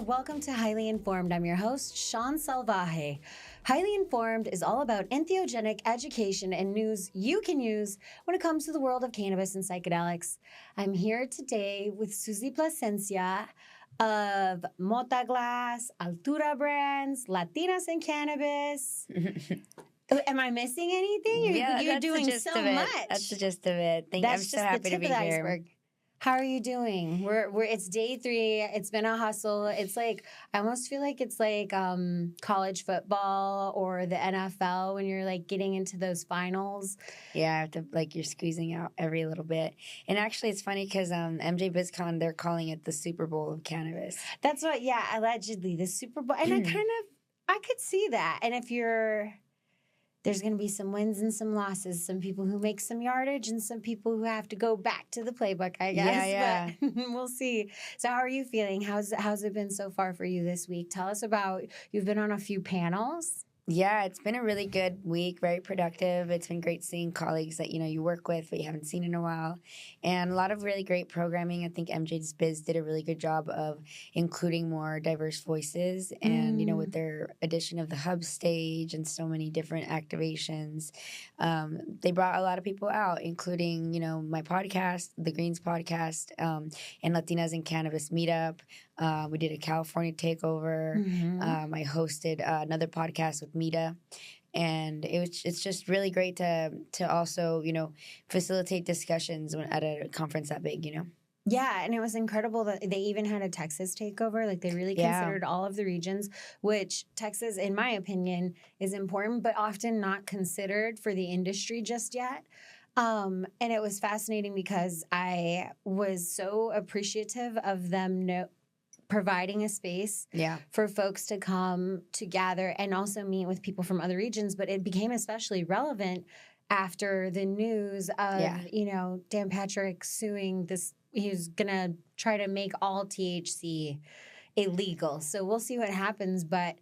welcome to Highly Informed. I'm your host, Shaun Salvaje. Highly Informed is all about entheogenic education and news you can use when it comes to the world of cannabis and psychedelics. I'm here today with Susie Plascencia of Mota Glass, Altura Brands, Latinas and Cannabis. Am I missing anything? You're doing so much. That's the gist of it. I'm so happy to be here. Iceberg. How are you doing? It's day 3. It's been a hustle. It's like I almost feel like it's like college football or the NFL when you're like getting into those finals. Yeah, you're squeezing out every little bit. And actually, it's funny because MJ BizCon, they're calling it the Super Bowl of cannabis. That's what. Yeah, allegedly the Super Bowl. And I could see that. And there's going to be some wins and some losses, some people who make some yardage and some people who have to go back to the playbook, I guess. Yeah. But we'll see. So how are you feeling? How's it been so far for you this week? Tell us about, you've been on a few panels. Yeah, it's been a really good week, very productive. It's been great seeing colleagues that, you work with but you haven't seen in a while. And a lot of really great programming. I think MJ's Biz did a really good job of including more diverse voices. And, with their addition of the hub stage and so many different activations, they brought a lot of people out, including, my podcast, the Greens podcast, and Latinas and Cannabis meetup. We did a California takeover. Mm-hmm. I hosted another podcast with Mita, and it's just really great to also facilitate discussions at a conference that big. Yeah, and it was incredible that they even had a Texas takeover. Like they really considered all of the regions, which Texas, in my opinion, is important, but often not considered for the industry just yet. And it was fascinating because I was so appreciative of them providing a space for folks to come to gather and also meet with people from other regions. But it became especially relevant after the news of, Dan Patrick suing this. He was going to try to make all THC illegal. So we'll see what happens. But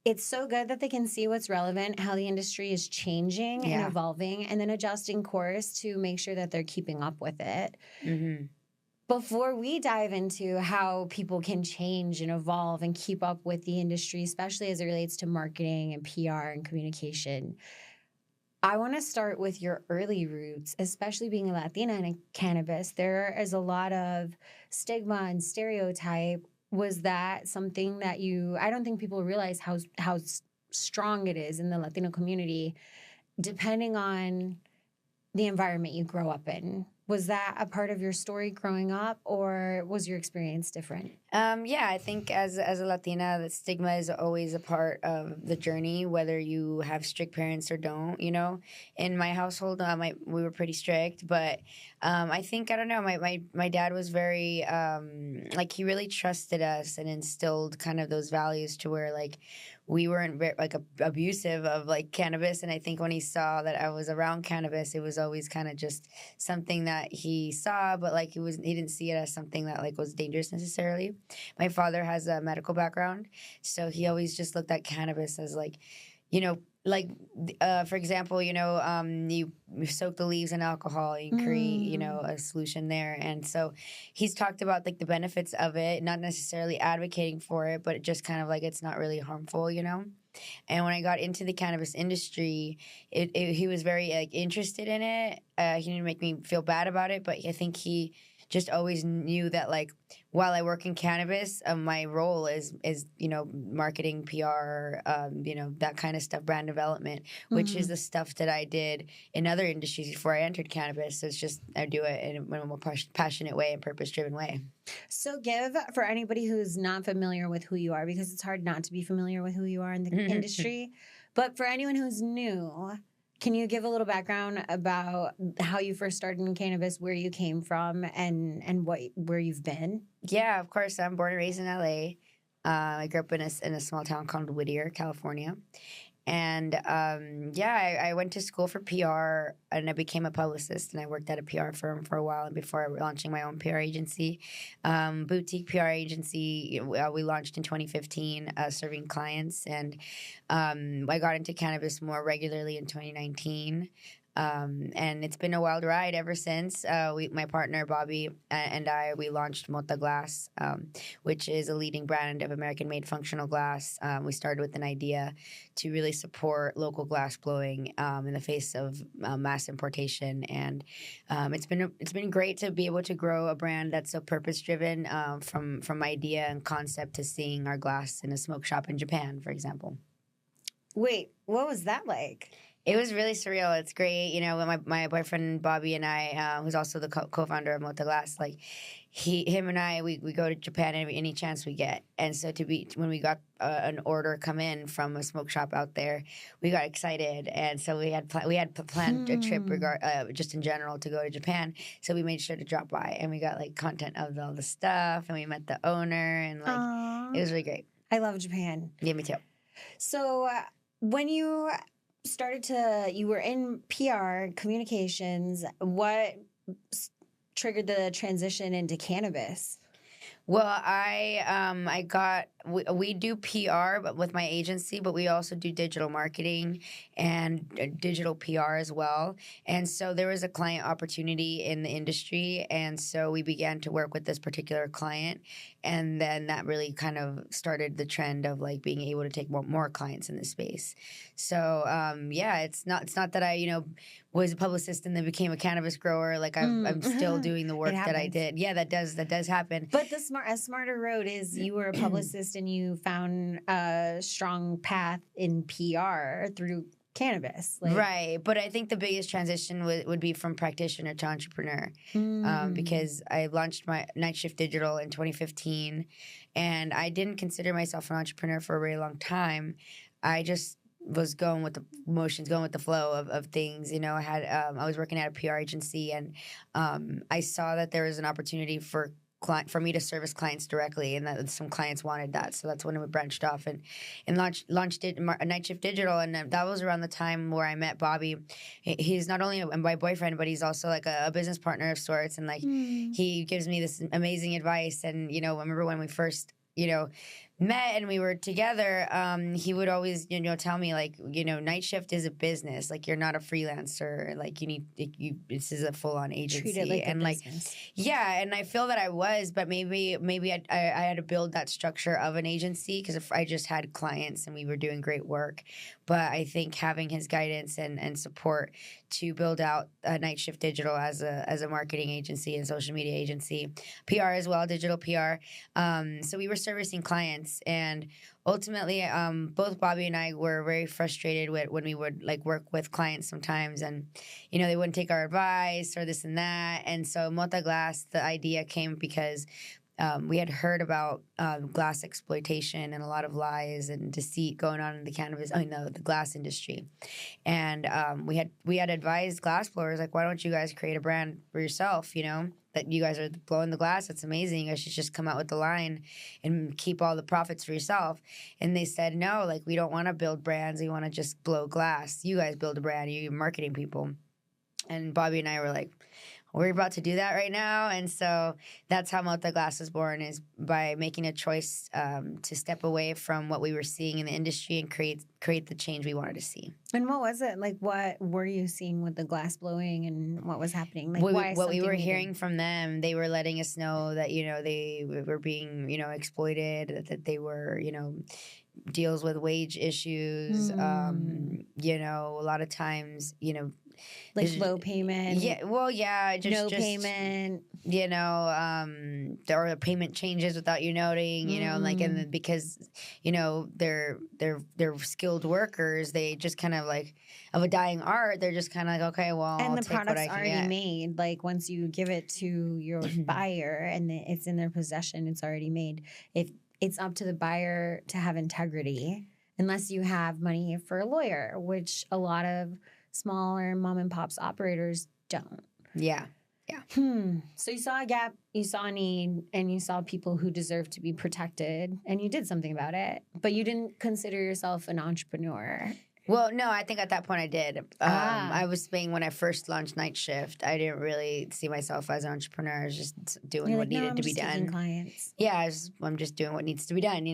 it's so good that they can see what's relevant, how the industry is changing and evolving, and then adjusting course to make sure that they're keeping up with it. Mm-hmm. Before we dive into how people can change and evolve and keep up with the industry, especially as it relates to marketing and PR and communication, I want to start with your early roots, especially being a Latina in cannabis. There is a lot of stigma and stereotype. Was that something that I don't think people realize how strong it is in the Latino community, depending on the environment you grow up in. Was that a part of your story growing up, or was your experience different? Yeah, I think as a Latina, the stigma is always a part of the journey, whether you have strict parents or don't, In my household, we were pretty strict, but I think, I don't know, my dad was very, he really trusted us and instilled kind of those values to where, we weren't very, abusive of, cannabis. And I think when he saw that I was around cannabis, it was always kind of just something that he saw, but, he didn't see it as something that, was dangerous necessarily. My father has a medical background, so he always just looked at cannabis as, for example, you soak the leaves in alcohol, you create, a solution there. And so he's talked about the benefits of it, not necessarily advocating for it, but just kind of it's not really harmful, And when I got into the cannabis industry, he was very interested in it. He didn't make me feel bad about it, but I think he just always knew that while I work in cannabis, my role is marketing, PR, that kind of stuff, brand development, which is the stuff that I did in other industries before I entered cannabis. So it's just I do it in a more passionate way and purpose-driven way. So give, for anybody who's not familiar with who you are, because it's hard not to be familiar with who you are in the industry, but for anyone who's new, can you give a little background about how you first started in cannabis, where you came from, and where you've been? Yeah, of course. I'm born and raised in LA. I grew up in a small town called Whittier, California. And I went to school for PR and I became a publicist, and I worked at a PR firm for a while before launching my own PR agency, boutique PR agency. We launched in 2015, serving clients, and I got into cannabis more regularly in 2019. And it's been a wild ride ever since. My partner Bobby and I, we launched Mota Glass, which is a leading brand of American-made functional glass. We started with an idea to really support local glass blowing in the face of mass importation, and it's been great to be able to grow a brand that's so purpose-driven, from idea and concept to seeing our glass in a smoke shop in Japan, for example. Wait, what was that like? It was really surreal. It's great. When my boyfriend Bobby and I, who's also the co-founder of Mota Glass, like him and I, we go to Japan any chance we get. And so when we got an order come in from a smoke shop out there, we got excited. And so we had planned a trip just in general to go to Japan. So we made sure to drop by, and we got like content of all the stuff, and we met the owner, and like Aww. It was really great. I love Japan. Yeah, me too. So when you you were in PR communications, what triggered the transition into cannabis? Well, we do PR, but with my agency, but we also do digital marketing and digital PR as well. And so there was a client opportunity in the industry, and so we began to work with this particular client, and then that really kind of started the trend of like being able to take more clients in this space. So it's not that I was a publicist and then became a cannabis grower. Like I'm still doing the work that I did. Yeah, that does happen. But a smarter road is you were a publicist and you found a strong path in PR through cannabis. Right. But I think the biggest transition would be from practitioner to entrepreneur, because I launched my Night Shift Digital in 2015, and I didn't consider myself an entrepreneur for a very long time. I just was going with the motions, going with the flow of things. I was working at a PR agency, and I saw that there was an opportunity for me to service clients directly, and that some clients wanted that. So that's when we branched off and launched Night Shift Digital, and that was around the time where I met Bobby. He's not only my boyfriend, but he's also like a business partner of sorts, and like he gives me this amazing advice. And I remember when we first met and we were together, he would always tell me like, Night Shift is a business, like you're not a freelancer, like this is a full-on agency. Treat it like and a business. Yeah, and I feel that I was, but maybe I had to build that structure of an agency, because if I just had clients and we were doing great work. But I think having his guidance and support to build out Night Shift Digital as a marketing agency and social media agency, PR as well, digital PR. So we were servicing clients, and ultimately, both Bobby and I were very frustrated when we would like work with clients sometimes, and they wouldn't take our advice or this and that. And so Mota Glass, the idea came because we had heard about glass exploitation and a lot of lies and deceit going on in the glass industry. And we had advised glass blowers, like, why don't you guys create a brand for yourself, that you guys are blowing the glass. That's amazing. You guys should just come out with the line and keep all the profits for yourself. And they said, no, like, we don't want to build brands. We want to just blow glass. You guys build a brand. You're marketing people. And Bobby and I were like, we're about to do that right now. And so that's how Mota Glass was born, is by making a choice to step away from what we were seeing in the industry and create the change we wanted to see. And what was it? Like, what were you seeing with the glass blowing and what was happening? Like, what we were hearing from them, they were letting us know that, they were being, exploited, that they were, deals with wage issues, a lot of times, like low payment. Yeah, well, yeah, no payment. Or the payment changes without you noting. And because they're skilled workers, they just kind of like of a dying art. They're just kind of like, okay, well, and I'll the take what product's I can already get. made. Like once you give it to your buyer and it's in their possession, it's already made. If it's up to the buyer to have integrity, unless you have money for a lawyer, which a lot of smaller mom and pops operators don't. Yeah. So you saw a gap, you saw a need, and you saw people who deserve to be protected, and you did something about it. But you didn't consider yourself an entrepreneur. Well, no, I think at that point I did. I was saying when I first launched Night Shift, I didn't really see myself as an entrepreneur. I was just doing what needed to be done. Clients. Yeah, I'm just doing what needs to be done,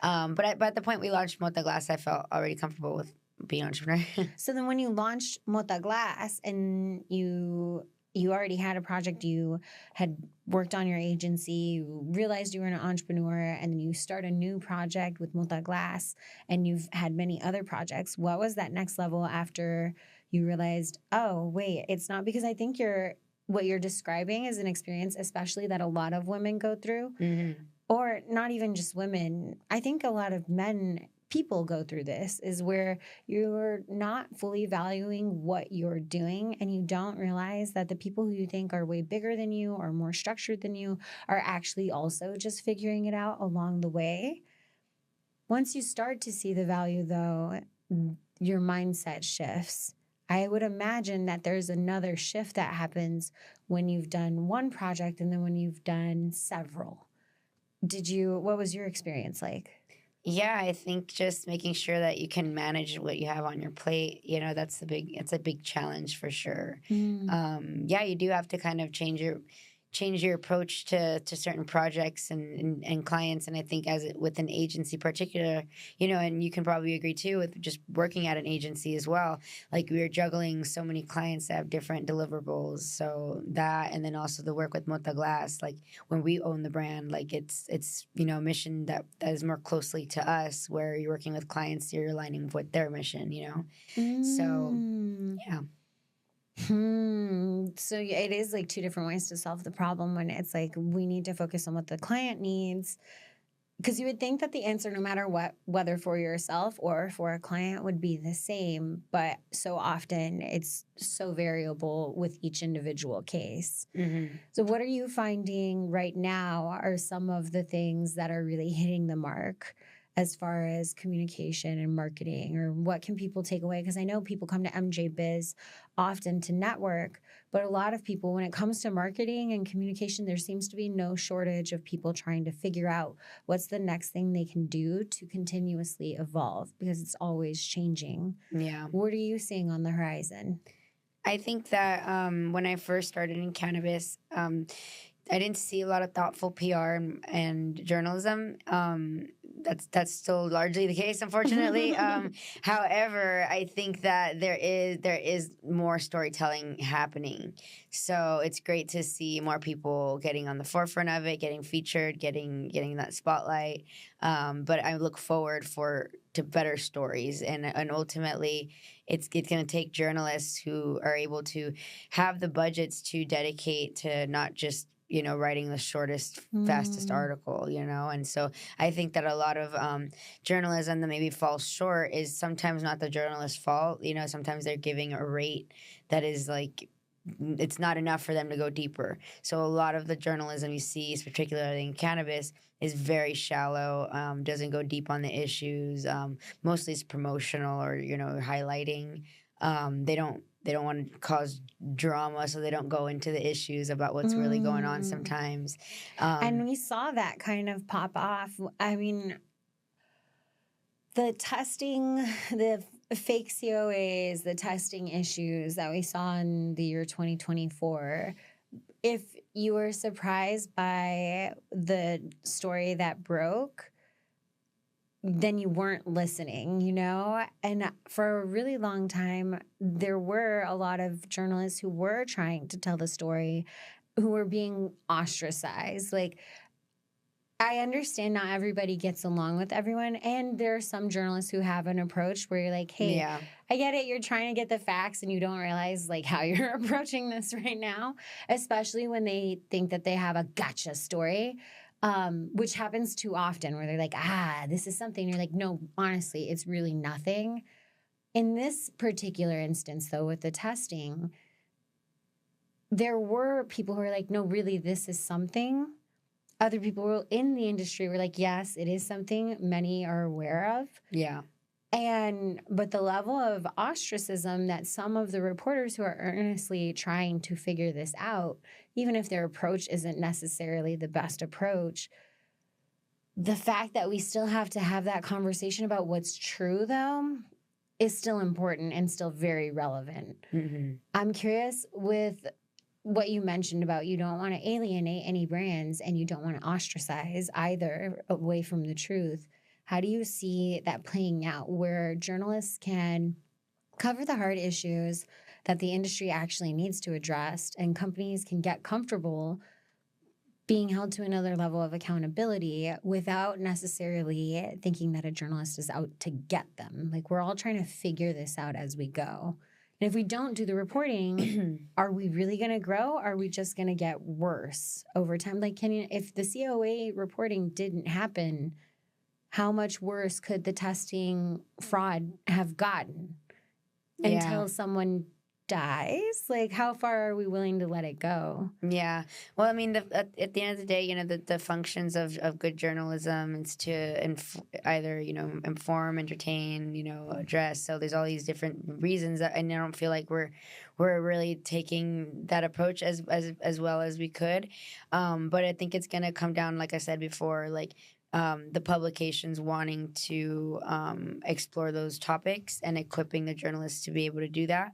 But at the point we launched Mota Glass, I felt already comfortable with be an entrepreneur. So then when you launched Mota Glass and you already had a project, you had worked on your agency, you realized you were an entrepreneur, and then you start a new project with Mota Glass, and you've had many other projects. What was that next level after you realized, oh, wait, it's not, because I think what you're describing is an experience, especially that a lot of women go through, or not even just women. I think a lot of people go through this, is where you're not fully valuing what you're doing, and you don't realize that the people who you think are way bigger than you or more structured than you are actually also just figuring it out along the way. Once you start to see the value, though, your mindset shifts. I would imagine that there's another shift that happens when you've done one project and then when you've done several. What was your experience like? Yeah, I think just making sure that you can manage what you have on your plate, it's a big challenge for sure. Yeah, you do have to kind of change your approach to certain projects and clients. And I think with an agency particular, and you can probably agree too with just working at an agency as well, like we are juggling so many clients that have different deliverables. So that, and then also the work with Mota Glass, like when we own the brand, like it's a mission that is more closely to us, where you're working with clients, you're aligning with their mission, So yeah. So it is like two different ways to solve the problem, when it's like we need to focus on what the client needs, because you would think that the answer, no matter what, whether for yourself or for a client, would be the same, but so often it's so variable with each individual case. So what are you finding right now are some of the things that are really hitting the mark as far as communication and marketing, or what can people take away? Because I know people come to MJ Biz often to network, but a lot of people, when it comes to marketing and communication, there seems to be no shortage of people trying to figure out what's the next thing they can do to continuously evolve, because it's always changing. Yeah. What are you seeing on the horizon? I think that when I first started in cannabis, I didn't see a lot of thoughtful PR and journalism. That's still largely the case, unfortunately. However, I think that there is more storytelling happening. So it's great to see more people getting on the forefront of it, getting featured, getting that spotlight. But I look forward to better stories, and ultimately, it's going to take journalists who are able to have the budgets to dedicate to not just writing the shortest, fastest article, And so I think that a lot of journalism that maybe falls short is sometimes not the journalist's fault. Sometimes they're giving a rate that is like, it's not enough for them to go deeper. So a lot of the journalism you see, particularly in cannabis, is very shallow, doesn't go deep on the issues. Mostly it's promotional or, highlighting. They don't want to cause drama, so they don't go into the issues about what's really going on sometimes. And we saw that kind of pop off. I mean, the testing, the fake COAs, the testing issues that we saw in the year 2024, if you were surprised by the story that broke, then you weren't listening, And for a really long time, there were a lot of journalists who were trying to tell the story, who were being ostracized. Like, I understand not everybody gets along with everyone, and there are some journalists who have an approach where you're like, hey, I get it, you're trying to get the facts and you don't realize like how you're approaching this right now, especially when they think that they have a gotcha story. Which happens too often, where they're like, this is something. You're like, no, honestly, it's really nothing. In this particular instance, though, with the testing, there were people who were like, no, really, this is something. Other people in the industry were like, yes, it is something many are aware of. Yeah. But the level of ostracism that some of the reporters who are earnestly trying to figure this out, even if their approach isn't necessarily the best approach, the fact that we still have to have that conversation about what's true, though, is still important and still very relevant. I'm curious with what you mentioned about you don't want to alienate any brands and you don't want to ostracize either away from the truth. How do you see that playing out where journalists can cover the hard issues that the industry actually needs to address and companies can get comfortable being held to another level of accountability without necessarily thinking that a journalist is out to get them? Like, we're all trying to figure this out as we go. And if we don't do the reporting, are we really going to grow? Are we just going to get worse over time? Like, if the COA reporting didn't happen, how much worse could the testing fraud have gotten until someone dies? Like, how far are we willing to let it go? Yeah. Well, I mean, at the end of the day, you know, the functions of good journalism is to either, you know, inform, entertain, you know, address. So there's all these different reasons that, and I don't feel like we're really taking that approach as well as we could. But I think it's going to come down, like I said before, like, the publications wanting to explore those topics and equipping the journalists to be able to do that.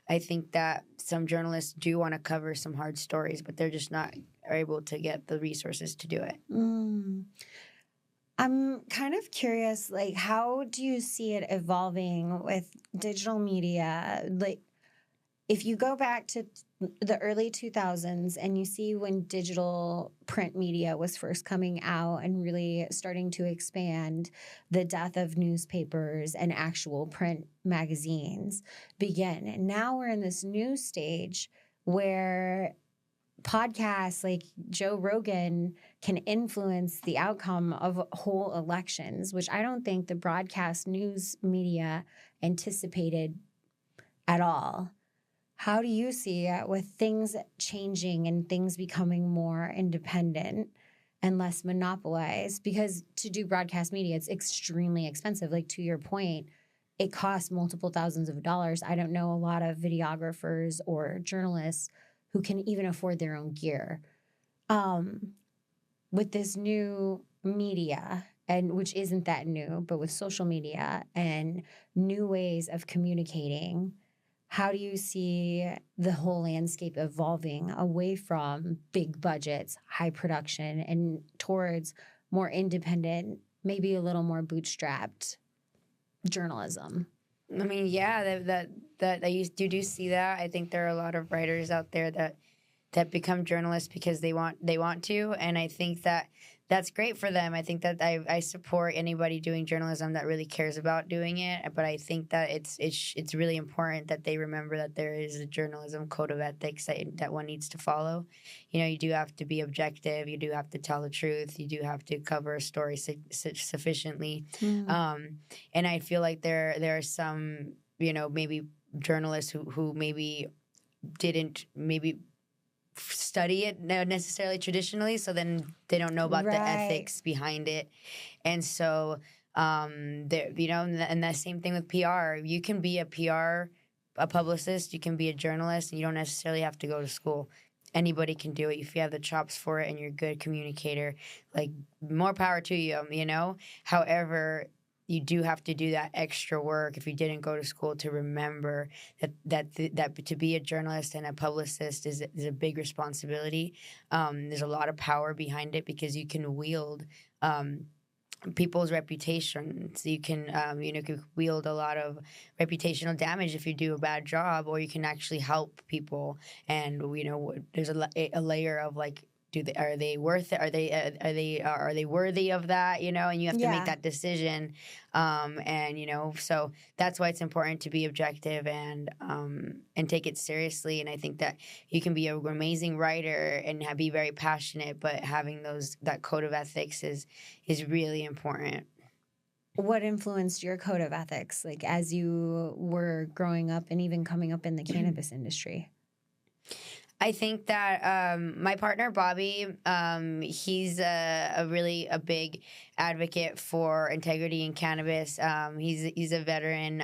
I think that some journalists do want to cover some hard stories, but they're just not able to get the resources to do it. I'm kind of curious, like, how do you see it evolving with digital media? Like, if you go back to the early 2000s and you see when digital print media was first coming out and really starting to expand, the death of newspapers and actual print magazines begin. And now we're in this new stage where podcasts like Joe Rogan can influence the outcome of whole elections, which I don't think the broadcast news media anticipated at all. How do you see it with things changing and things becoming more independent and less monopolized? Because to do broadcast media, it's extremely expensive. Like, to your point, it costs multiple thousands of dollars. I don't know a lot of videographers or journalists who can even afford their own gear. With this new media, and which isn't that new, but with social media and new ways of communicating, how do you see the whole landscape evolving away from big budgets, high production, and towards more independent, maybe a little more bootstrapped journalism? I mean, yeah, that I do see that. I think there are a lot of writers out there that become journalists because they want to, and I think that that's great for them. I think that I support anybody doing journalism that really cares about doing it. But I think that it's really important that they remember that there is a journalism code of ethics that one needs to follow. You know, you do have to be objective. You do have to tell the truth. You do have to cover a story sufficiently. And I feel like there are some, you know, maybe journalists who maybe didn't study it necessarily traditionally, so then they don't know about the ethics behind it. And so you know, and that same thing with PR. You can be a publicist, you can be a journalist, and you don't necessarily have to go to school. Anybody can do it if you have the chops for it and you're a good communicator. Like, more power to you, you know. However, you do have to do that extra work if you didn't go to school to remember that to be a journalist and a publicist is a big responsibility. There's a lot of power behind it because you can wield people's reputations. You can wield a lot of reputational damage if you do a bad job, or you can actually help people. And you know, there's a layer of like, are they worth it? Are they worthy of that? You know, and you have to make that decision. And you know, so that's why it's important to be objective and take it seriously. And I think that you can be an amazing writer and be very passionate, but having that code of ethics is really important. What influenced your code of ethics, like, as you were growing up and even coming up in the cannabis industry? I think that my partner Bobby, he's a big advocate for integrity in cannabis. He's a veteran.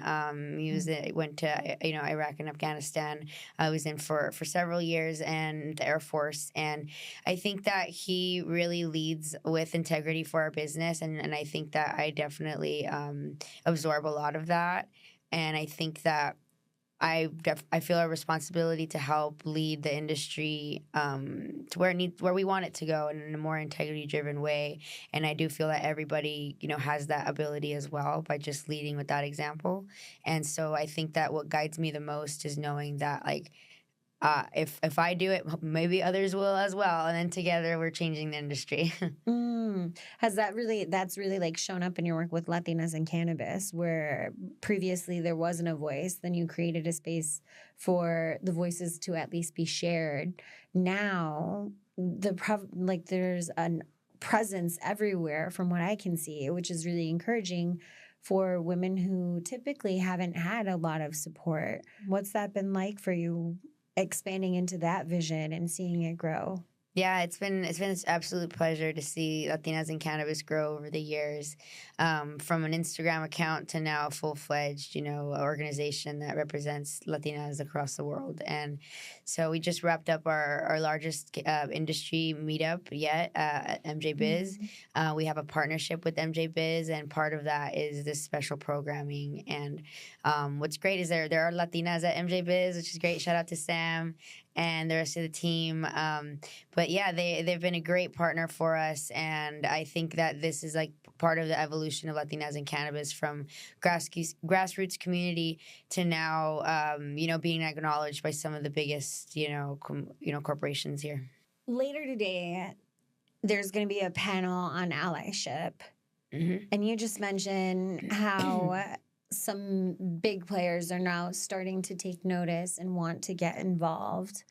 Went to Iraq and Afghanistan. I was in for several years, and the Air Force. And I think that he really leads with integrity for our business, and I think that I definitely absorb a lot of that. And I think that I feel a responsibility to help lead the industry to where we want it to go in a more integrity driven way, and I do feel that everybody has that ability as well by just leading with that example. And so I think that what guides me the most is knowing that if I do it, maybe others will as well, and then together we're changing the industry. That's really like shown up in your work with Latinas and Cannabis, where previously there wasn't a voice, then you created a space for the voices to at least be shared. Now there's a presence everywhere from what I can see, which is really encouraging for women who typically haven't had a lot of support. What's that been like for you, expanding into that vision and seeing it grow? Yeah, it's been an absolute pleasure to see Latinas in Cannabis grow over the years, from an Instagram account to now a full-fledged, organization that represents Latinas across the world. And so we just wrapped up our largest industry meetup yet at MJ Biz. Mm-hmm. We have a partnership with MJ Biz, and part of that is this special programming. And what's great is there are Latinas at MJ Biz, which is great. Shout out to Sam and the rest of the team. But yeah, they've been a great partner for us, and I think that this is like part of the evolution of Latinas in Cannabis from grassroots community to now, being acknowledged by some of the biggest, corporations here. Later today, there's going to be a panel on allyship, Mm-hmm. and you just mentioned how some big players are now starting to take notice and want to get involved.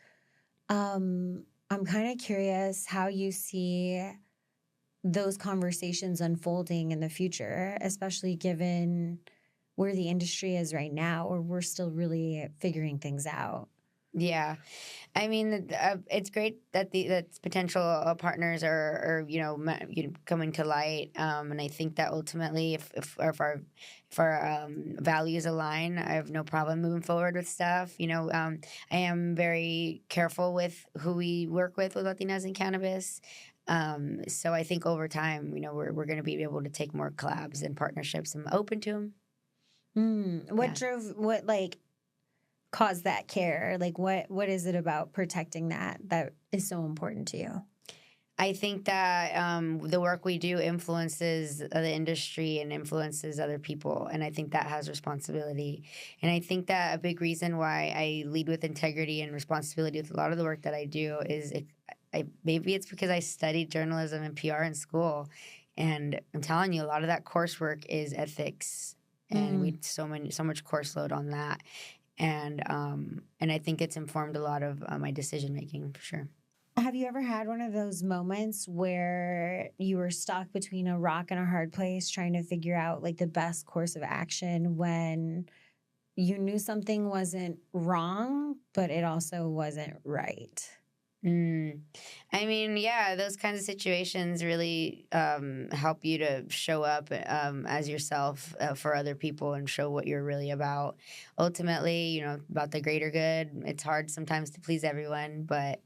I'm kind of curious how you see those conversations unfolding in the future, especially given where the industry is right now, or we're still really figuring things out. Yeah, I mean, it's great that that potential partners are coming to light, and I think that ultimately, if our values align, I have no problem moving forward with stuff. I am very careful with who we work with Latinas in Cannabis. So I think over time, we're going to be able to take more collabs and partnerships. I'm open to them. What caused that care? Like what is it about protecting that is so important to you? I think that the work we do influences the industry and influences other people, and I think that has responsibility. And I think that a big reason why I lead with integrity and responsibility with a lot of the work that I do is maybe it's because I studied journalism and PR in school, and I'm telling you, a lot of that coursework is ethics, and we so much course load on that. And I think it's informed a lot of my decision making for sure. Have you ever had one of those moments where you were stuck between a rock and a hard place trying to figure out like the best course of action when you knew something wasn't wrong, but it also wasn't right? I mean, yeah, those kinds of situations really help you to show up as yourself for other people and show what you're really about. Ultimately, about the greater good. It's hard sometimes to please everyone, but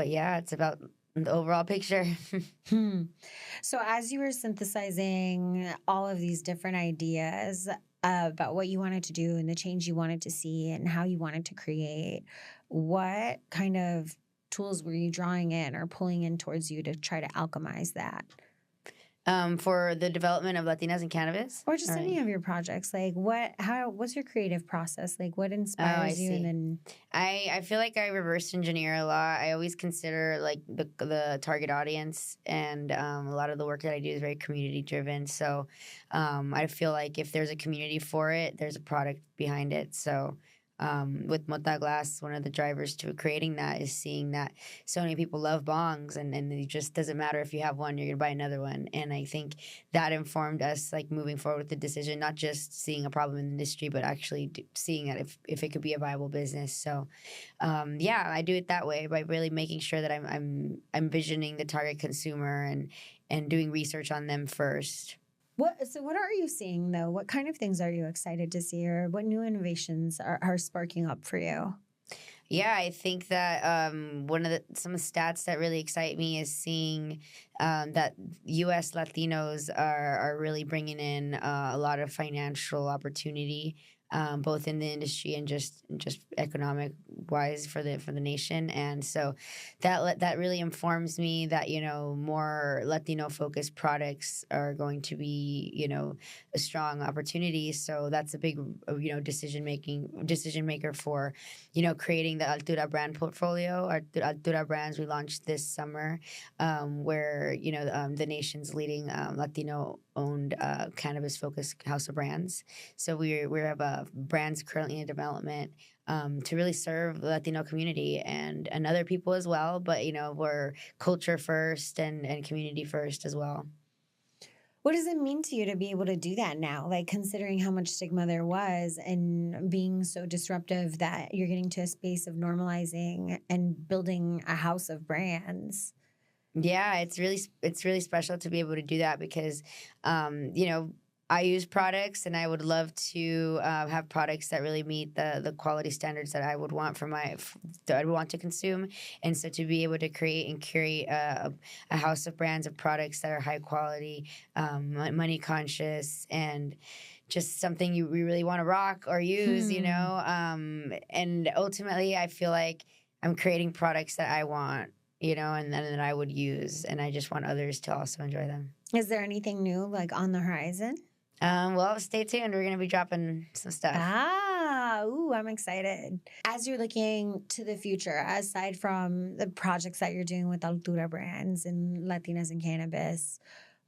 yeah, it's about the overall picture. So as you were synthesizing all of these different ideas about what you wanted to do and the change you wanted to see and how you wanted to create, what kind of tools were you drawing in or pulling in towards you to try to alchemize that? For the development of Latinas in Cannabis? Or just any of your projects. Like what's your creative process? Like what inspires you? See. And then I feel like I reverse engineer a lot. I always consider like the target audience, and a lot of the work that I do is very community driven. So I feel like if there's a community for it, there's a product behind it. So with Mota Glass, one of the drivers to creating that is seeing that so many people love bongs, and it just doesn't matter if you have one, you're going to buy another one. And I think that informed us like moving forward with the decision, not just seeing a problem in the industry, but actually seeing that if it could be a viable business. So yeah, I do it that way by really making sure that I'm envisioning the target consumer and doing research on them first. What are you seeing, though? What kind of things are you excited to see, or what new innovations are sparking up for you? Yeah, I think that some of the stats that really excite me is seeing that U.S. Latinos are really bringing in a lot of financial opportunity both in the industry and just economic wise for the nation. And so that really informs me that, you know, more Latino focused products are going to be, you know, a strong opportunity. So that's a big, you know, decision maker for, you know, creating the Altura brand portfolio. Our Altura brands we launched this summer, where, you know, the nation's leading Latino owned cannabis focused house of brands. So we have brands currently in development to really serve the Latino community and other people as well. But, you know, we're culture first and community first as well. What does it mean to you to be able to do that now? Like, considering how much stigma there was and being so disruptive that you're getting to a space of normalizing and building a house of brands. Yeah, it's really special to be able to do that because, you know, I use products and I would love to have products that really meet the quality standards that I would want that I would want to consume. And so to be able to create and curate a house of brands of products that are high quality, money conscious, and just something we really want to rock or use, you know. And ultimately, I feel like I'm creating products that I want, you know, and then that I would use, and I just want others to also enjoy them. Is there anything new like on the horizon? Well, stay tuned. We're going to be dropping some stuff. Ooh, I'm excited. As you're looking to the future, aside from the projects that you're doing with Altura Brands and Latinas in Cannabis,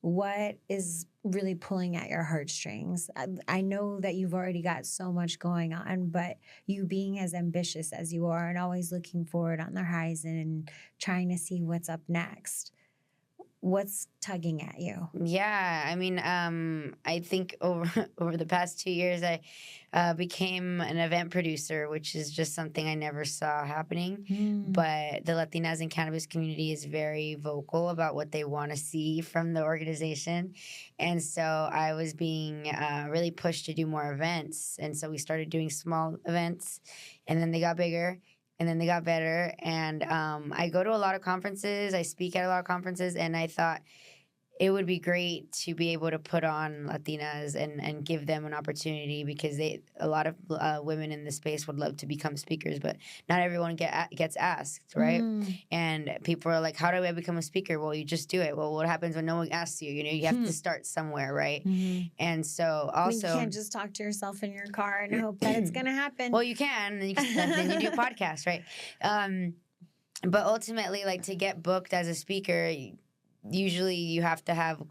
what is really pulling at your heartstrings? I know that you've already got so much going on, but you being as ambitious as you are and always looking forward on the horizon and trying to see what's up next, what's tugging at you? Yeah, I mean, I think over the past 2 years, I became an event producer, which is just something I never saw happening. But the Latinas in cannabis community is very vocal about what they want to see from the organization, and so I was being really pushed to do more events, and so we started doing small events, and then they got bigger. And then they got better. And I go to a lot of conferences. I speak at a lot of conferences. And I thought it would be great to be able to put on Latinas and give them an opportunity because a lot of women in the space would love to become speakers, but not everyone gets asked, right? And people are like, how do I become a speaker? Well, you just do it. Well, what happens when no one asks you? You know, you have to start somewhere, right? And so also... You can't just talk to yourself in your car and hope that it's going to happen. Well, you can. Then you do a podcast, right? But ultimately, like, to get booked as a speaker... Usually you have to have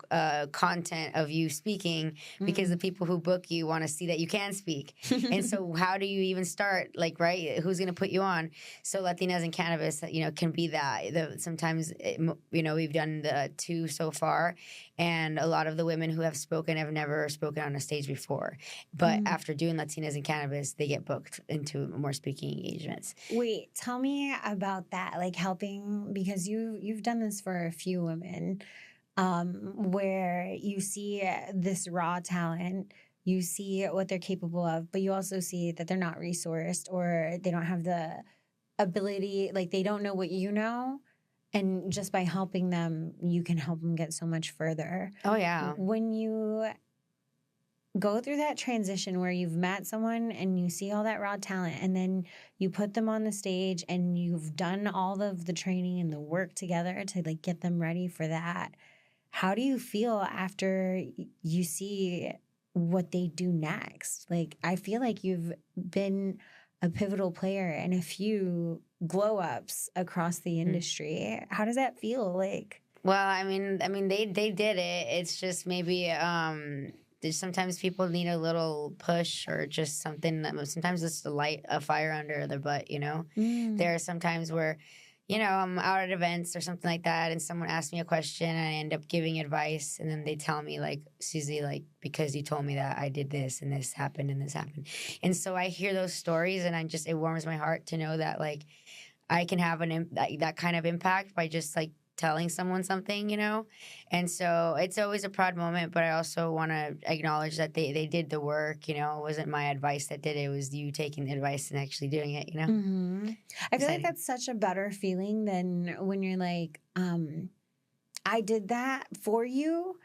content of you speaking because the people who book you want to see that you can speak. And so how do you even start? Like, right? Who's going to put you on? So Latinas in Cannabis, you know, can be that. Sometimes, you know, we've done the 2 so far. And a lot of the women who have spoken have never spoken on a stage before. But after doing Latinas in Cannabis, they get booked into more speaking engagements. Wait, tell me about that. Like helping, because you've done this for a few women. Where you see this raw talent, you see what they're capable of, but you also see that they're not resourced or they don't have the ability, like they don't know what you know. And just by helping them, you can help them get so much further. Oh, yeah. When you go through that transition where you've met someone and you see all that raw talent and then you put them on the stage and you've done all of the training and the work together to like get them ready for that, how do you feel after you see what they do next? Like, I feel like you've been a pivotal player in a few glow ups across the industry. How does that feel like? Well, I mean they did it. It's just maybe sometimes people need a little push or just something that sometimes it's to light a fire under their butt, you know? There are some times where, you know, I'm out at events or something like that and someone asks me a question and I end up giving advice and then they tell me like, Susie, like, because you told me that I did this and this happened and this happened. And so I hear those stories and it warms my heart to know that like I can have that kind of impact by just like telling someone something, you know? And so it's always a proud moment, but I also want to acknowledge that they did the work, you know? It wasn't my advice that did it. It was you taking the advice and actually doing it, you know? I feel like that's such a better feeling than when you're like, I did that for you.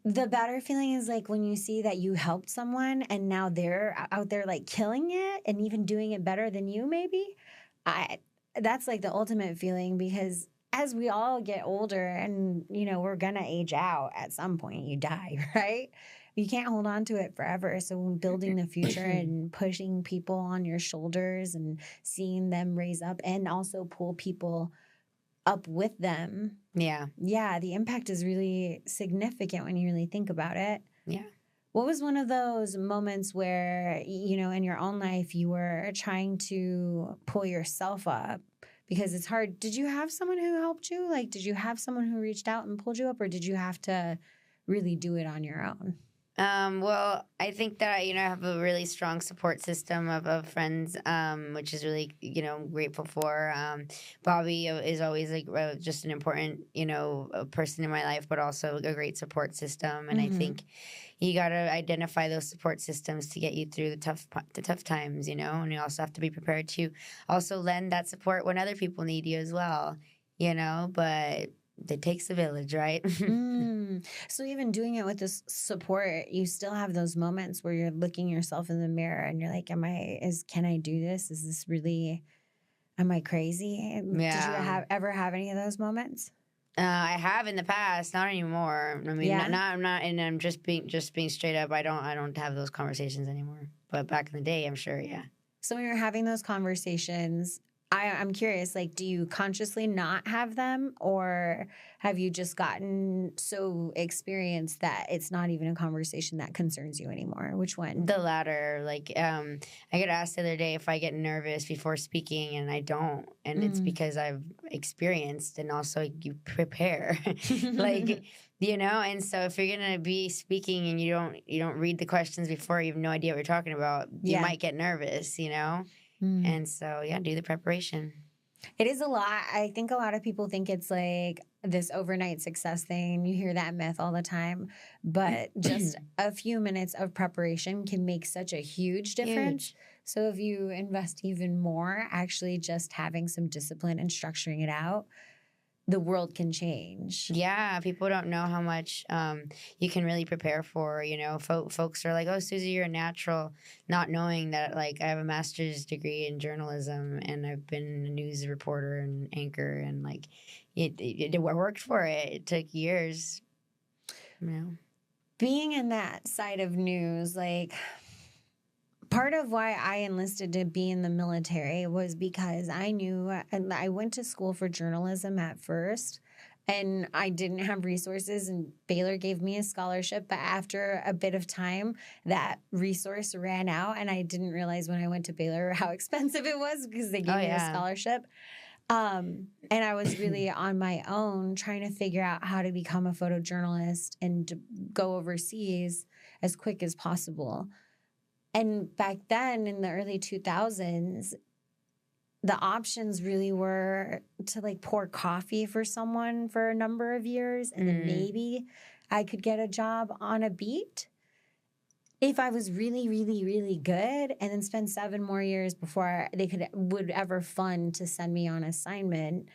The better feeling is like when you see that you helped someone and now they're out there like killing it and even doing it better than you maybe. That's like the ultimate feeling, because as we all get older and, we're going to age out at some point, you die, right? You can't hold on to it forever. So building the future and pushing people on your shoulders and seeing them raise up and also pull people up with them. Yeah. Yeah, the impact is really significant when you really think about it. Yeah. What was one of those moments where, in your own life, you were trying to pull yourself up? Because it's hard. Did you have someone who helped you? Like, did you have someone who reached out and pulled you up, or did you have to really do it on your own? Well, I think that, I have a really strong support system of friends, which is really, grateful for. Bobby is always like just an important, person in my life, but also a great support system. And I think you got to identify those support systems to get you through the tough times, and you also have to be prepared to also lend that support when other people need you as well, but it takes a village, right? So even doing it with this support, you still have those moments where you're looking yourself in the mirror and you're like, can I do this? Is this really, am I crazy? Yeah. Did you ever have any of those moments? I have in the past, not anymore. I mean, Yeah. I'm not, and I'm just being straight up. I don't have those conversations anymore. But back in the day, I'm sure, yeah. So when you're having those conversations, I'm curious, like, do you consciously not have them, or have you just gotten so experienced that it's not even a conversation that concerns you anymore? Which one? The latter. Like, I got asked the other day if I get nervous before speaking, and I don't. And it's because I've experienced, and also you prepare. Like, and so if you're going to be speaking and you don't read the questions before, you have no idea what you're talking about, you might get nervous, And so, do the preparation. It is a lot. I think a lot of people think it's like this overnight success thing. You hear that myth all the time. But just a few minutes of preparation can make such a huge difference. So if you invest even more, actually just having some discipline and structuring it out, the world can change. Yeah, people don't know how much you can really prepare for. Folks are like, "Oh, Susie, you're a natural," not knowing that like I have a master's degree in journalism and I've been a news reporter and anchor, and like I worked for it. It took years. Being in that side of news, like, part of why I enlisted to be in the military was because I knew, and I went to school for journalism at first, and I didn't have resources, and Baylor gave me a scholarship. But after a bit of time, that resource ran out, and I didn't realize when I went to Baylor how expensive it was because they gave me a scholarship. And I was really on my own trying to figure out how to become a photojournalist and to go overseas as quick as possible. And back then in the early 2000s, the options really were to like pour coffee for someone for a number of years, and then maybe I could get a job on a beat if I was really, really, really good, and then spend 7 more years before they would ever fund to send me on assignment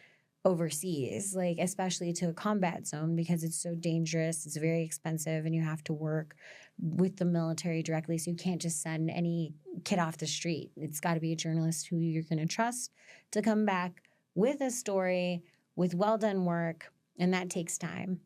overseas, like especially to a combat zone, because it's so dangerous, it's very expensive, and you have to work with the military directly. So you can't just send any kid off the street. It's got to be a journalist who you're going to trust to come back with a story, with well done work, and that takes time.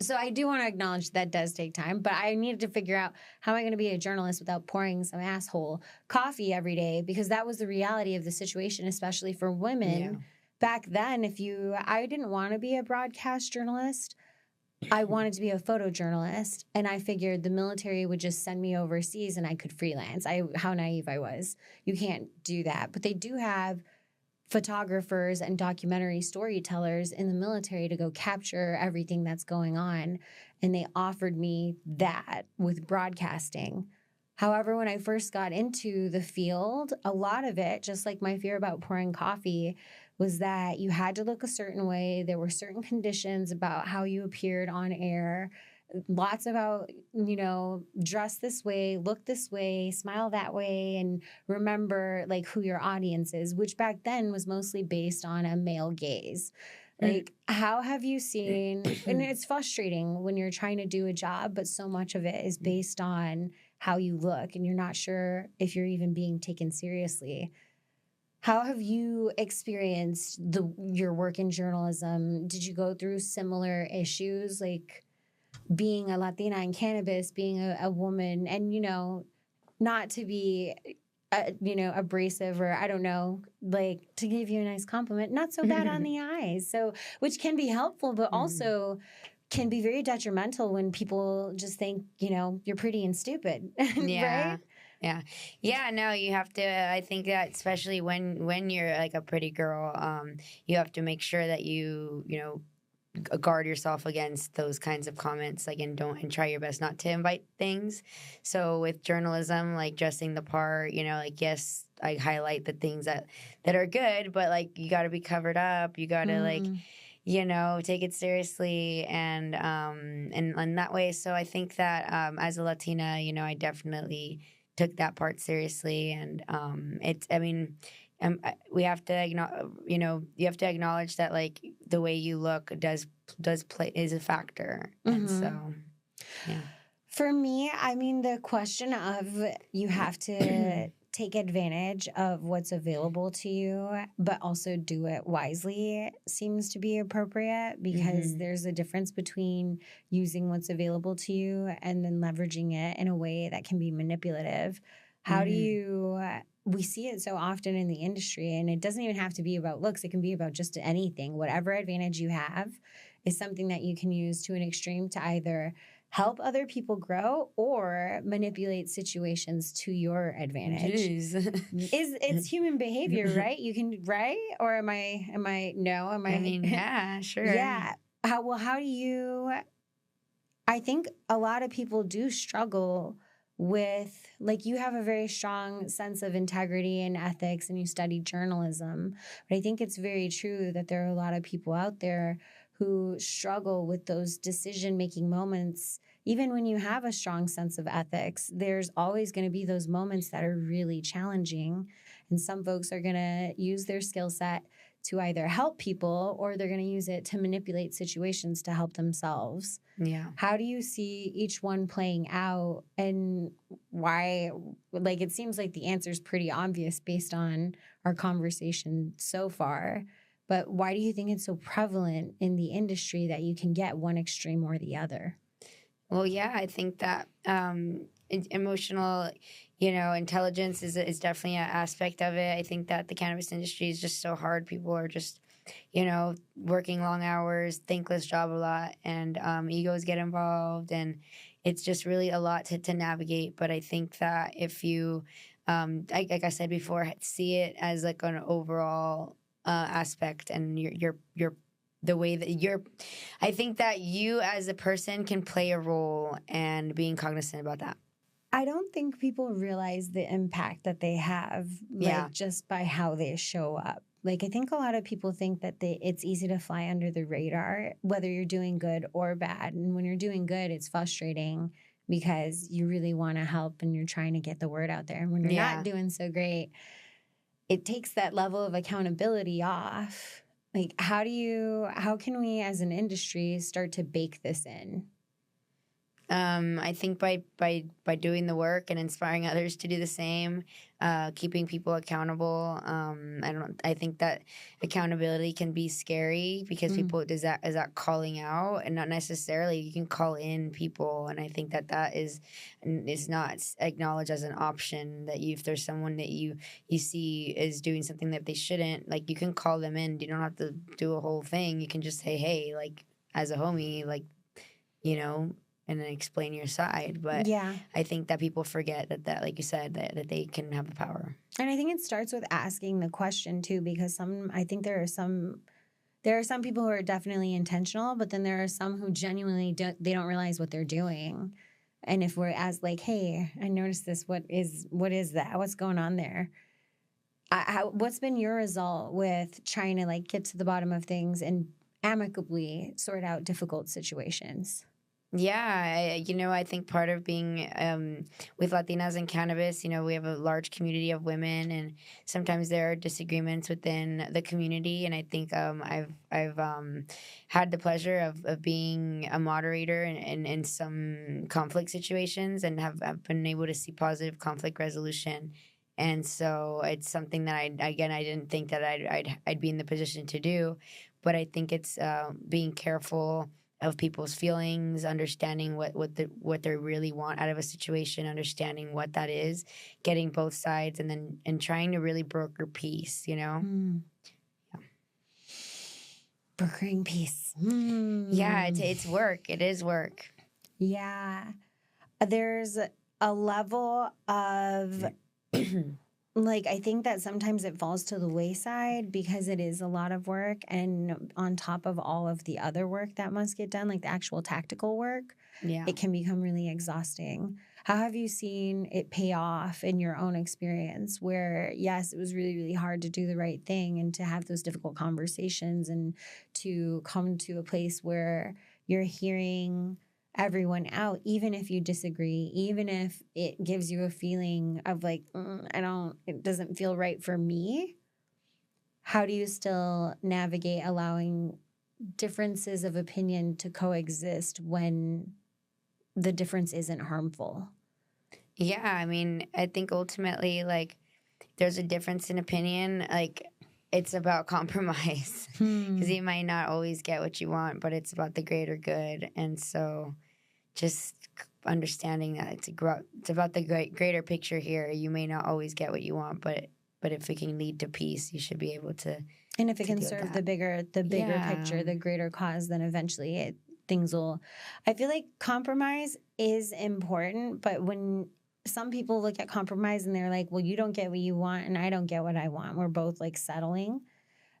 So I do want to acknowledge that does take time, but I needed to figure out how am I going to be a journalist without pouring some asshole coffee every day, because that was the reality of the situation, especially for women. Yeah. Back then, I didn't want to be a broadcast journalist. I wanted to be a photojournalist, and I figured the military would just send me overseas and I could freelance. How naive I was. You can't do that. But they do have photographers and documentary storytellers in the military to go capture everything that's going on, and they offered me that with broadcasting. However, when I first got into the field, a lot of it, just like my fear about pouring coffee, was that you had to look a certain way. There were certain conditions about how you appeared on air. Lots about, dress this way, look this way, smile that way, and remember like who your audience is, which back then was mostly based on a male gaze. Like, how have you seen, and it's frustrating when you're trying to do a job, but so much of it is based on how you look and you're not sure if you're even being taken seriously. How have you experienced your work in journalism? Did you go through similar issues, like being a Latina in cannabis, being a woman, and, you know, not to be, you know, abrasive or I don't know, like to give you a nice compliment, not so bad on the eyes. So, which can be helpful, but also can be very detrimental when people just think, you know, you're pretty and stupid, right? Yeah, no, you have to, I think that especially when you're like a pretty girl, you have to make sure that you know, guard yourself against those kinds of comments, like, and try your best not to invite things. So with journalism, like dressing the part, you know, like, yes, I highlight the things that are good, but like you got to be covered up. You got to like, you know, take it seriously and that way. So I think that as a Latina, you know, I definitely took that part seriously, and it's, I mean, we have to you know, you have to acknowledge that like the way you look does play is a factor. And so yeah, for me, I mean, the question of you have to take advantage of what's available to you, but also do it wisely seems to be appropriate, because there's a difference between using what's available to you and then leveraging it in a way that can be manipulative. How do you, we see it so often in the industry, and it doesn't even have to be about looks. It can be about just anything. Whatever advantage you have is something that you can use to an extreme to either help other people grow or manipulate situations to your advantage. It's human behavior, right? You can, right? Or am I I mean, yeah, sure. Yeah. How do you, I think a lot of people do struggle with, like, you have a very strong sense of integrity and ethics and you study journalism, but I think it's very true that there are a lot of people out there who struggle with those decision-making moments. Even when you have a strong sense of ethics, there's always going to be those moments that are really challenging. And some folks are going to use their skill set to either help people or they're going to use it to manipulate situations to help themselves. Yeah. How do you see each one playing out, and why? Like, it seems like the answer is pretty obvious based on our conversation so far. But why do you think it's so prevalent in the industry that you can get one extreme or the other? Well, yeah, I think that emotional, you know, intelligence is definitely an aspect of it. I think that the cannabis industry is just so hard. People are just, you know, working long hours, thankless job a lot, and egos get involved, and it's just really a lot to navigate. But I think that if you, like I said before, see it as like an overall aspect, and you're the way that I think that you as a person can play a role and being cognizant about that. I don't think people realize the impact that they have, like, just by how they show up. Like, I think a lot of people think that it's easy to fly under the radar, whether you're doing good or bad. And when you're doing good, it's frustrating because you really want to help and you're trying to get the word out there. And when you're not doing so great, it takes that level of accountability off. Like, how can we as an industry start to bake this in? I think by doing the work and inspiring others to do the same, keeping people accountable. I think that accountability can be scary because people is that calling out, and not necessarily. You can call in people, and I think that is not acknowledged as an option. That if there's someone that you see is doing something that they shouldn't, like, you can call them in. You don't have to do a whole thing. You can just say, hey, like, as a homie, like, you know, and then explain your side. But I think that people forget that like you said, that they can have the power. And I think it starts with asking the question too, because I think there are some people who are definitely intentional, but then there are some who genuinely don't realize what they're doing. And if we're asked, like, hey, I noticed this, what is that? What's going on there? What's been your result with trying to, like, get to the bottom of things and amicably sort out difficult situations? Yeah, I think part of being with Latinas in cannabis, we have a large community of women, and sometimes there are disagreements within the community. And I think I've had the pleasure of being a moderator in some conflict situations, and have been able to see positive conflict resolution. And so it's something that I didn't think that I'd be in the position to do, but I think it's being careful of people's feelings, understanding what they really want out of a situation, understanding what that is, getting both sides, and trying to really broker peace. Mm. Yeah. Brokering peace. Yeah, it's work. It is work. Yeah, there's a level of like, I think that sometimes it falls to the wayside because it is a lot of work. And on top of all of the other work that must get done, like the actual tactical work, it can become really exhausting. How have you seen it pay off in your own experience where, yes, it was really, really hard to do the right thing and to have those difficult conversations and to come to a place where you're hearing everyone out, even if you disagree, even if it gives you a feeling of like, it doesn't feel right for me. How do you still navigate allowing differences of opinion to coexist when the difference isn't harmful? Yeah, I mean, I think ultimately, like, there's a difference in opinion. Like, it's about compromise because you might not always get what you want, but it's about the greater good. And so just understanding that it's about the greater picture here. You may not always get what you want, but if it can lead to peace, you should be able to. And if it can serve the bigger picture, the greater cause, then eventually things will. I feel like compromise is important, but when some people look at compromise and they're like, well, you don't get what you want and I don't get what I want, we're both like settling.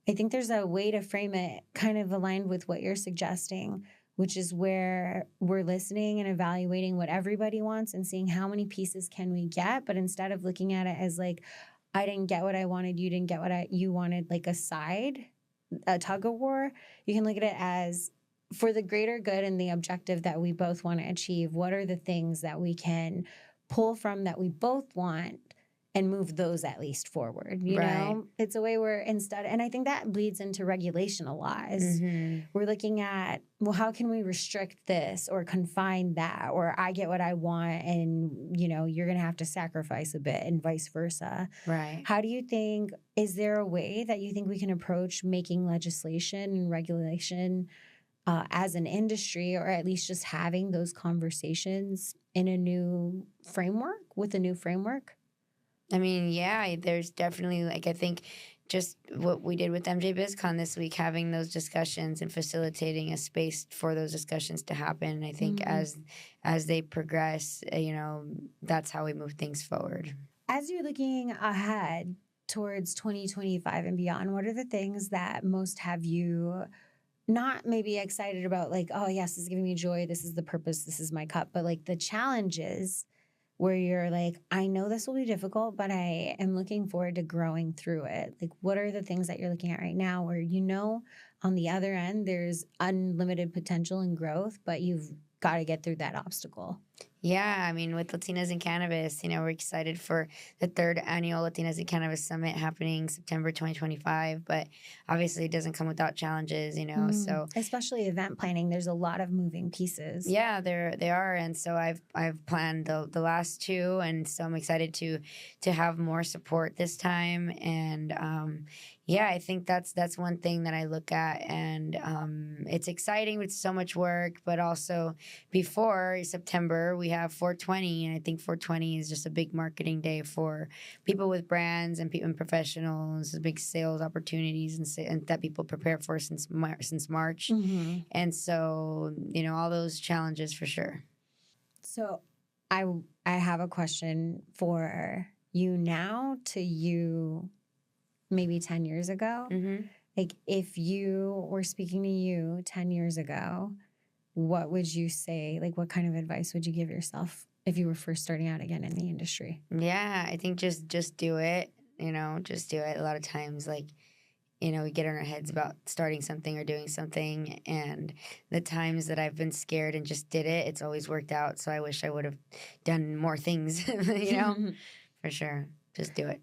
I think there's a way to frame it kind of aligned with what you're suggesting, which is where we're listening and evaluating what everybody wants and seeing how many pieces can we get. But instead of looking at it as like, I didn't get what I wanted, you didn't get what you wanted, like a tug of war, you can look at it as, for the greater good and the objective that we both want to achieve, what are the things that we can pull from that we both want and move those at least forward, you know? It's a way where instead, and I think that bleeds into regulation a lot, is we're looking at, well, how can we restrict this or confine that, or I get what I want and, you're going to have to sacrifice a bit and vice versa. Right. How do you think, is there a way that you think we can approach making legislation and regulation as an industry, or at least just having those conversations in a new framework, with a new framework? I mean, yeah, there's definitely, like, I think just what we did with MJ BizCon this week, having those discussions and facilitating a space for those discussions to happen. I think as they progress, that's how we move things forward. As you're looking ahead towards 2025 and beyond, what are the things that most have you not maybe excited about, like, oh, yes, this is giving me joy, this is the purpose, this is my cup, but like the challenges where you're like, I know this will be difficult, but I am looking forward to growing through it? Like, what are the things that you're looking at right now where on the other end, there's unlimited potential and growth, but you've got to get through that obstacle? Yeah, I mean, with Latinas in Cannabis, we're excited for the 3rd annual Latinas in Cannabis Summit happening September 2025. But obviously, it doesn't come without challenges, So especially event planning, there's a lot of moving pieces. Yeah, they are, and so I've planned the last 2, and so I'm excited to have more support this time. And yeah, I think that's one thing that I look at, and it's exciting with so much work, but also before September we have 420, and I think 420 is just a big marketing day for people with brands and people and professionals, big sales opportunities and that people prepare for since March, and so all those challenges for sure. So I have a question for you now to you maybe 10 years ago. Like, if you were speaking to you 10 years ago, what would you say? Like, what kind of advice would you give yourself if you were first starting out again in the industry? Yeah, I think just do it, just do it. A lot of times, like, we get in our heads about starting something or doing something. And the times that I've been scared and just did it, it's always worked out. So I wish I would have done more things, for sure. Just do it.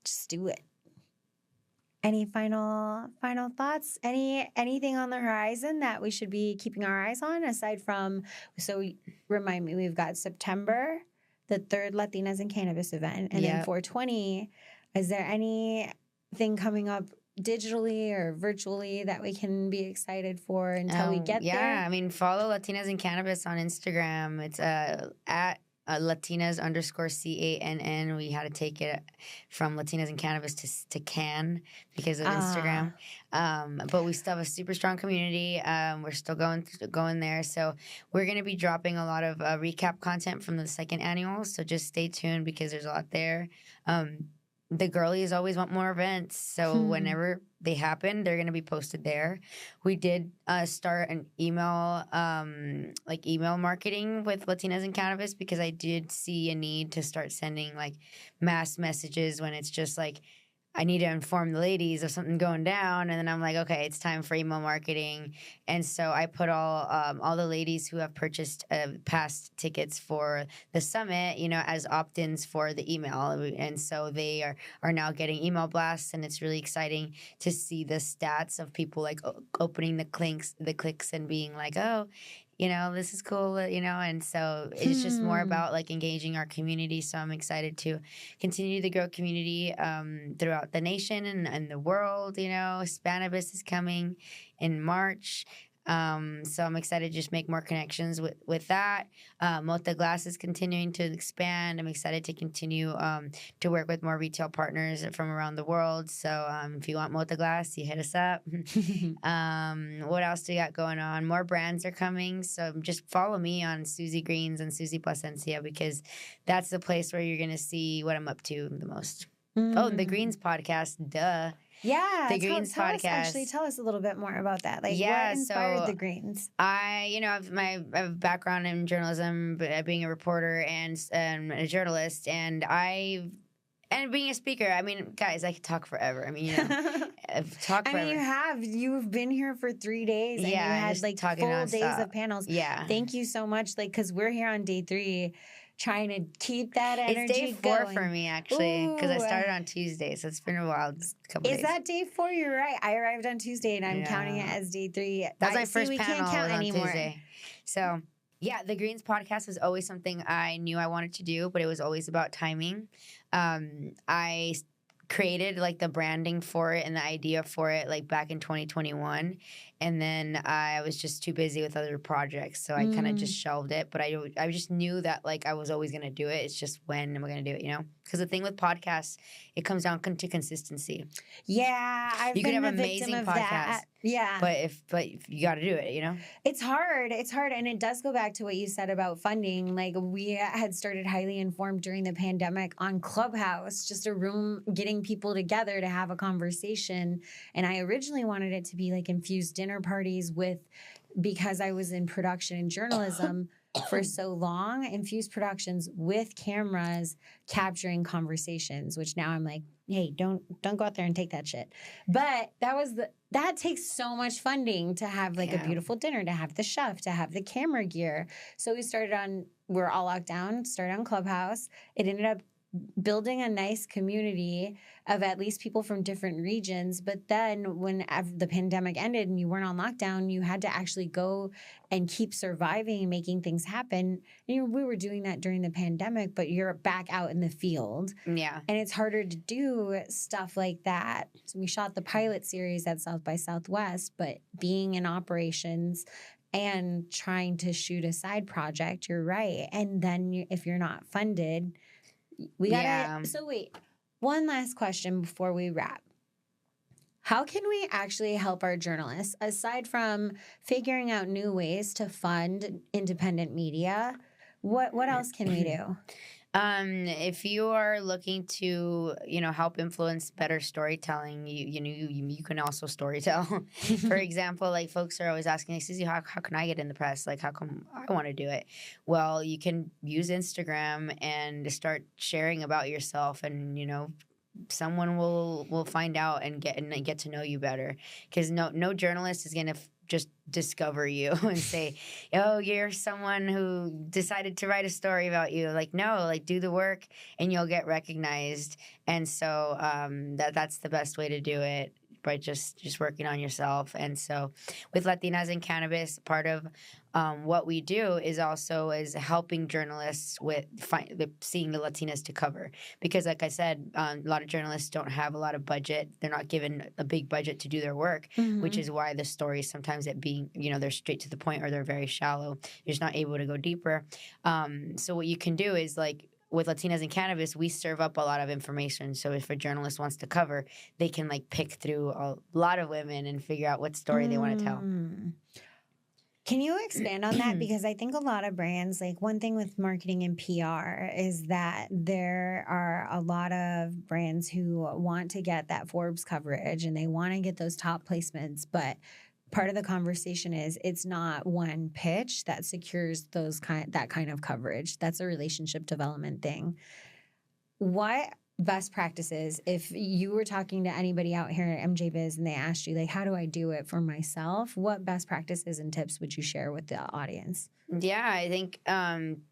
Just do it. Any final thoughts? Anything on the horizon that we should be keeping our eyes on aside from? So remind me, we've got September, the third Latinas in Cannabis event, and then 420. Is there anything coming up digitally or virtually that we can be excited for until we get there? Yeah, I mean, follow Latinas in Cannabis on Instagram. It's at Latinas_CANN. We had to take it from Latinas in Cannabis to Can because of Instagram. But we still have a super strong community. We're still going there. So we're going to be dropping a lot of recap content from the second annual. So just stay tuned because there's a lot there. The girlies always want more events. So whenever they happen, they're going to be posted there. We did start an email marketing with Latinas in Cannabis because I did see a need to start sending mass messages when it's just I need to inform the ladies of something going down. And then I'm like, okay, it's time for email marketing. And so I put all the ladies who have purchased past tickets for the summit, as opt-ins for the email. And so they are now getting email blasts. And it's really exciting to see the stats of people opening the clicks and being like, oh, this is cool, and so it's just more about engaging our community. So I'm excited to continue to grow community throughout the nation and the world. Hispanibus is coming in March. So I'm excited to just make more connections with that. Mota Glass is continuing to expand. I'm excited to continue to work with more retail partners from around the world. So if you want Mota Glass, you hit us up. What else do we got going on? More brands are coming. So just follow me on Susie Greens and Susie Plascencia because that's the place where you're going to see what I'm up to the most. Oh, the Greens podcast, duh. Yeah, the Greens podcast. Tell us a little bit more about that. What inspired the Greens? I have a background in journalism, being a reporter and a journalist, and being a speaker. I mean, guys, I could talk forever. I mean, talk forever. You've been here for 3 days, and you had full days of panels. Yeah, thank you so much. Because we're here on day 3. Trying to keep that energy going. It's day 4 going. for me, actually, because I started on Tuesday, so it's been a wild couple days. Is that day 4? You're right. I arrived on Tuesday, and I'm counting it as day 3. That was my first we panel can't count on anymore. Tuesday. So, yeah, the Greens podcast was always something I knew I wanted to do, but it was always about timing. I created the branding for it and the idea for it back in 2021, and then I was just too busy with other projects, so I kind of just shelved it. But I just knew that I was always going to do it. It's just when am I going to do it, because the thing with podcasts, it comes down to consistency. Yeah, I've been a victim of that. Yeah, but you got to do it. It's hard, and it does go back to what you said about funding. We had started Highly Enformed during the pandemic on Clubhouse, just a room getting people together to have a conversation. And I originally wanted it to be infused dinner parties because I was in production and journalism for so long, infused productions with cameras capturing conversations, which now I'm like, hey, don't go out there and take that shit. But that takes so much funding to have a beautiful dinner, to have the chef, to have the camera gear. So we're all locked down, started on Clubhouse. It ended up building a nice community of at least people from different regions. But then when the pandemic ended and you weren't on lockdown, you had to actually go and keep surviving and making things happen. And we were doing that during the pandemic, but you're back out in the field. Yeah. And it's harder to do stuff like that. So we shot the pilot series at South by Southwest, but being in operations and trying to shoot a side project, you're right. And then if you're not funded, we gotta. So wait, one last question before we wrap. How can we actually help our journalists aside from figuring out new ways to fund independent media? What else can we do? If you are looking to, help influence better storytelling, you can also storytell. For example, folks are always asking, Susie, how can I get in the press? How come I want to do it? Well, you can use Instagram and start sharing about yourself and, someone will find out and get to know you better, because no journalist is gonna just discover you and say, oh, you're someone who decided to write a story about you. Like, no, like, do the work and you'll get recognized. And so that's the best way to do it, by just working on yourself. And so with Latinas in Cannabis, part of what we do is helping journalists with seeing the Latinas to cover. Because like I said, a lot of journalists don't have a lot of budget. They're not given a big budget to do their work, which is why the stories sometimes they're straight to the point, or they're very shallow. You're just not able to go deeper. So what you can do is, like, with Latinas in Cannabis, we serve up a lot of information. So if a journalist wants to cover, they can like pick through a lot of women and figure out what story they want to tell. Can you expand on that? Because I think a lot of brands, like, one thing with marketing and PR is that there are a lot of brands who want to get that Forbes coverage and they want to get those top placements, but part of the conversation is it's not one pitch that secures that kind of coverage. That's a relationship development thing. What best practices, if you were talking to anybody out here at MJ Biz and they asked you, like, how do I do it for myself? What best practices and tips would you share with the audience? Yeah, I think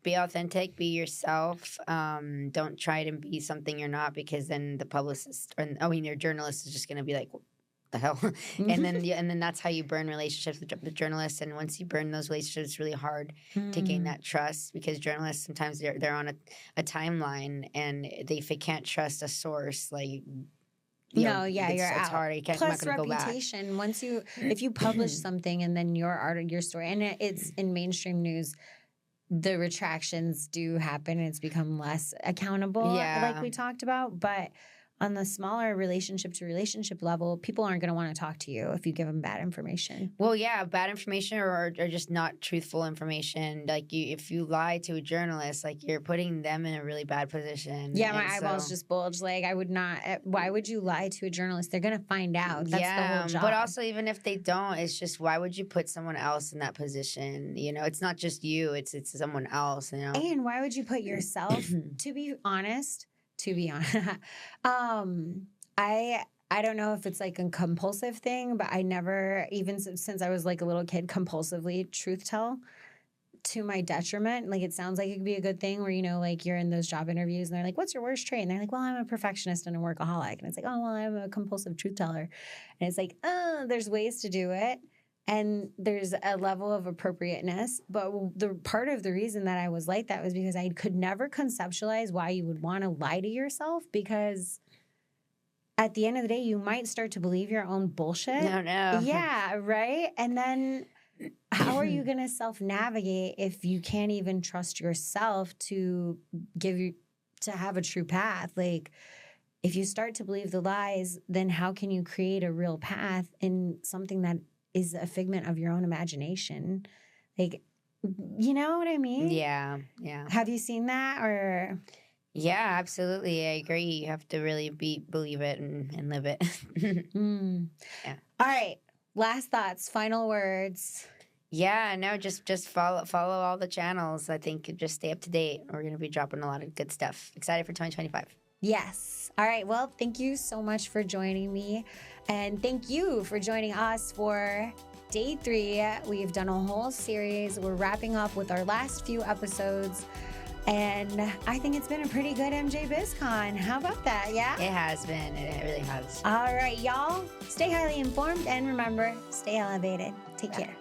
be authentic, be yourself. Don't try to be something you're not, because then the publicist, your journalist is just going to be like, the hell. And then that's how you burn relationships with journalists. And once you burn those relationships, it's really hard to gain that trust, because journalists sometimes they're on a timeline, and if they can't trust a source, like, you're out. It's hard. Plus, not gonna reputation. Go back. Once if you publish something and then your story, and it's in mainstream news, the retractions do happen and it's become less accountable, like we talked about. But on the smaller relationship to relationship level, people aren't going to want to talk to you if you give them bad information. Well, yeah, bad information or just not truthful information. Like, if you lie to a journalist, like, you're putting them in a really bad position. Yeah, my eyeballs just bulged. Like, I would not. Why would you lie to a journalist? They're going to find out. That's the whole job. But also, even if they don't, it's just, why would you put someone else in that position? You know, it's not just you. It's someone else. You know, and why would you put yourself? To be honest. I don't know if it's like a compulsive thing, but I never, even since I was like a little kid, compulsively truth tell to my detriment. Like, it sounds like it could be a good thing where, you know, like, you're in those job interviews and they're like, what's your worst trait? And they're like, well, I'm a perfectionist and a workaholic. And it's like, oh, well, I'm a compulsive truth teller. And it's like, there's ways to do it. And there's a level of appropriateness. But the part of the reason that I was like that was because I could never conceptualize why you would want to lie to yourself, because at the end of the day, you might start to believe your own bullshit. No. Yeah, right? And then how are you going to self-navigate if you can't even trust yourself to have a true path? Like, if you start to believe the lies, then how can you create a real path in something that is a figment of your own imagination? Like, you know what I mean? Yeah. Have you seen that? Or yeah, absolutely. I agree. You have to really believe it and live it. Yeah. All right. Last thoughts, final words. Yeah, no, just follow all the channels. I think just stay up to date. We're going to be dropping a lot of good stuff. Excited for 2025. Yes. All right. Well, thank you so much for joining me. And thank you for joining us for day 3. We've done a whole series. We're wrapping up with our last few episodes. And I think it's been a pretty good MJ BizCon. How about that? Yeah? It has been. It really has. All right, y'all. Stay highly informed. And remember, stay elevated. Take care.